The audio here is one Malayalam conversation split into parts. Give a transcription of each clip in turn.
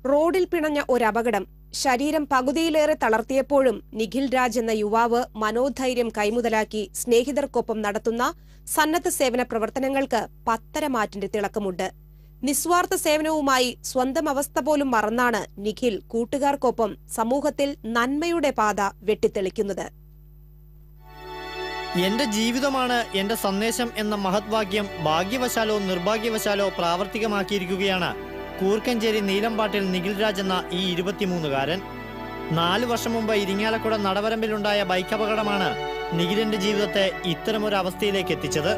റോഡിൽ പിണഞ്ഞ ഒരപകടം ശരീരം പകുതിയിലേറെ തളർത്തിയപ്പോഴും നിഖിൽ രാജ് എന്ന യുവാവ് മനോധൈര്യം കൈമുതലാക്കി സ്നേഹിതർക്കൊപ്പം നടത്തുന്ന സന്നദ്ധ സേവന പ്രവർത്തനങ്ങൾക്ക് പത്തരമാറ്റിന്റെ തിളക്കമുണ്ട്. നിസ്വാർത്ഥ സേവനവുമായി സ്വന്തം അവസ്ഥ പോലും മറന്നാണ് നിഖിൽ കൂട്ടുകാർക്കൊപ്പം സമൂഹത്തിൽ നന്മയുടെ പാത വെട്ടിത്തെളിക്കുന്നത്. എന്റെ ജീവിതമാണ് എന്റെ സന്ദേശം എന്ന മഹത്വാക്യം ഭാഗ്യവശാലോ നിർഭാഗ്യവശാലോ പ്രാവർത്തികമാക്കിയിരിക്കുകയാണ് കൂർക്കഞ്ചേരി നീലമ്പാട്ടിൽ നിഖിൽ രാജ് എന്ന ഈ 23-കാരൻ. 4 വർഷം മുമ്പ് ഇരിങ്ങാലക്കുട നടവരമ്പിലുണ്ടായ ബൈക്ക് അപകടമാണ് നിഖിലിന്റെ ജീവിതത്തെ ഇത്തരമൊരു അവസ്ഥയിലേക്ക് എത്തിച്ചത്.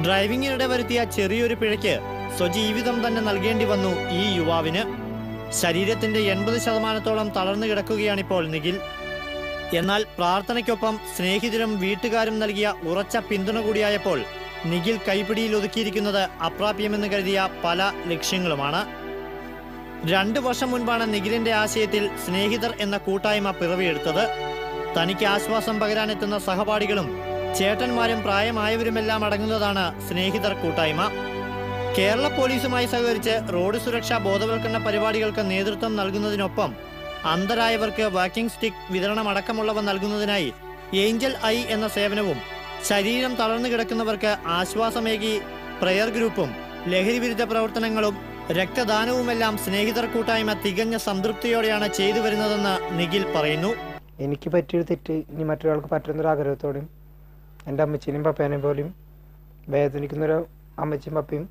ഡ്രൈവിംഗിനിടെ വരുത്തിയ ചെറിയൊരു പിഴയ്ക്ക് സ്വജീവിതം തന്നെ നൽകേണ്ടി വന്നു ഈ യുവാവിന്. ശരീരത്തിന്റെ 80% തളർന്നു കിടക്കുകയാണിപ്പോൾ നിഖിൽ. എന്നാൽ പ്രാർത്ഥനയ്ക്കൊപ്പം സ്നേഹിതരും വീട്ടുകാരും നൽകിയ ഉറച്ച പിന്തുണ കൂടിയായപ്പോൾ നിഖിൽ കൈപ്പിടിയിൽ ഒതുക്കിയിരിക്കുന്നത് അപ്രാപ്യമെന്ന് കരുതിയ പല ലക്ഷ്യങ്ങളുമാണ്. 2 വർഷം മുൻപാണ് നിഖിലിന്റെ ആശയത്തിൽ സ്നേഹിതർ എന്ന കൂട്ടായ്മ പിറവിയെടുത്തത്. തനിക്ക് ആശ്വാസം പകരാനെത്തുന്ന സഹപാഠികളും ചേട്ടന്മാരും പ്രായമായവരുമെല്ലാം അടങ്ങുന്നതാണ് സ്നേഹിതർ കൂട്ടായ്മ. കേരള പോലീസുമായി സഹകരിച്ച് റോഡ് സുരക്ഷാ ബോധവൽക്കരണ പരിപാടികൾക്ക് നേതൃത്വം നൽകുന്നതിനൊപ്പം അന്ധരായവർക്ക് വാക്കിംഗ് സ്റ്റിക്ക് വിതരണമടക്കമുള്ളവ നൽകുന്നതിനായി ഏഞ്ചൽ ഐ എന്ന സേവനവും, ശരീരം തളർന്നു കിടക്കുന്നവർക്ക് ആശ്വാസമേകി പ്രയർ ഗ്രൂപ്പും, ലഹരിവിരുദ്ധ പ്രവർത്തനങ്ങളും രക്തദാനവുമെല്ലാം സ്നേഹിതർ കൂട്ടായ്മ തികഞ്ഞ സംതൃപ്തിയോടെയാണ് ചെയ്തു വരുന്നതെന്ന് നിഖിൽ പറയുന്നു. എനിക്ക് പറ്റിയൊരു തെറ്റ് ഇനി മറ്റൊരാൾക്ക് പറ്റുന്നൊരാഗ്രഹത്തോടെയും എൻ്റെ അമ്മച്ചിനെയും പപ്പേനെയും പോലും വേദനിക്കുന്നൊരു അമ്മച്ചിയും പപ്പയും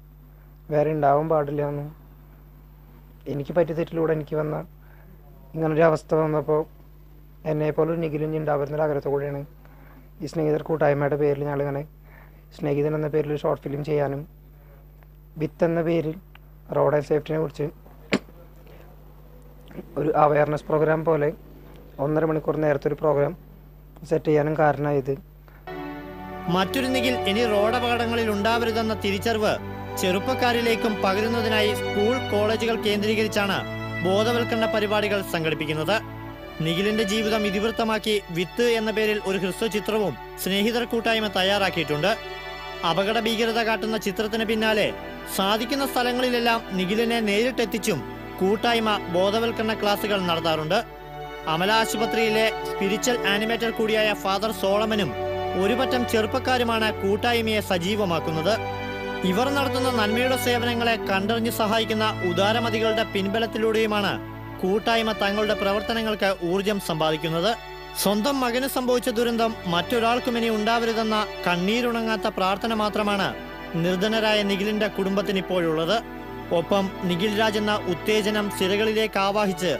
വേറെ ഉണ്ടാവാൻ പാടില്ല എന്നും, എനിക്ക് പറ്റിയ തെറ്റിലൂടെ എനിക്ക് വന്ന ഇങ്ങനൊരു അവസ്ഥ വന്നപ്പോൾ എന്നെപ്പോലൊരു നിഖിലും ഉണ്ടാവുന്നൊരാഗ്രഹത്തോടെയാണ് ഈ സ്നേഹിതർ കൂട്ടായ്മയുടെ പേരിൽ ഞങ്ങളിങ്ങനെ സ്നേഹിതൻ എന്ന പേരിൽ ഷോർട്ട് ഫിലിം ചെയ്യാനും വിത്ത് എന്ന പേരിൽ റോഡ് ആൻഡ് സേഫ്റ്റിനെ കുറിച്ച് ഒരു അവയർനെസ് പ്രോഗ്രാം പോലെ 1.5 മണിക്കൂർ നേരത്തെ ഒരു പ്രോഗ്രാം സെറ്റ് ചെയ്യാനും കാരണമായത്. മറ്റൊരു നിഖിൽ ഇനി റോഡ് അപകടങ്ങളിൽ ഉണ്ടാവരുതെന്ന തിരിച്ചറിവ് ചെറുപ്പക്കാരിലേക്കും പകരുന്നതിനായി സ്കൂൾ കോളേജുകൾ കേന്ദ്രീകരിച്ചാണ് ബോധവൽക്കരണ പരിപാടികൾ സംഘടിപ്പിക്കുന്നത്. നിഖിലിന്റെ ജീവിതം ഇതിവൃത്തമാക്കി വിത്ത് എന്ന പേരിൽ ഒരു ഹ്രസ്വ ചിത്രവും സ്നേഹിതർ കൂട്ടായ്മ തയ്യാറാക്കിയിട്ടുണ്ട്. അപകട ഭീകരത കാട്ടുന്ന ചിത്രത്തിന് പിന്നാലെ സാധിക്കുന്ന സ്ഥലങ്ങളിലെല്ലാം നിഖിലിനെ നേരിട്ടെത്തിച്ചും കൂട്ടായ്മ ബോധവൽക്കരണ ക്ലാസുകൾ നടത്താറുണ്ട്. അമല ആശുപത്രിയിലെ സ്പിരിച്വൽ ആനിമേറ്റർ കൂടിയായ ഫാദർ സോളമനും ഒരുപറ്റം ചെറുപ്പക്കാരുമാണ് കൂട്ടായ്മയെ സജീവമാക്കുന്നത്. ഇവർ നടത്തുന്ന നന്മയുടെ സേവനങ്ങളെ കണ്ടറിഞ്ഞ് സഹായിക്കുന്ന ഉദാരമതികളുടെ പിൻബലത്തിലൂടെയുമാണ് കൂട്ടായ്മ തങ്ങളുടെ പ്രവർത്തനങ്ങൾക്ക് ഊർജം സമ്പാദിക്കുന്നത്. സ്വന്തം മകന് സംഭവിച്ച ദുരന്തം മറ്റൊരാൾക്കും ഇനി ഉണ്ടാവരുതെന്ന കണ്ണീരുണങ്ങാത്ത പ്രാർത്ഥന മാത്രമാണ് നിർധനരായ നിഖിലിന്റെ കുടുംബത്തിന് ഇപ്പോഴുള്ളത്. ഒപ്പം നിഖിൽ രാജ് എന്ന ഉത്തേജനം സിരകളിലേക്ക് ആവാഹിച്ച്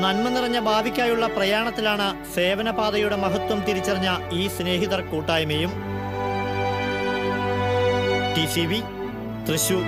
നന്മ നിറഞ്ഞ ഭാവിക്കായുള്ള പ്രയാണത്തിലാണ് സേവനപാതയുടെ മഹത്വം തിരിച്ചറിഞ്ഞ ഈ സ്നേഹിതർ കൂട്ടായ്മയും. TCV തൃശൂർ.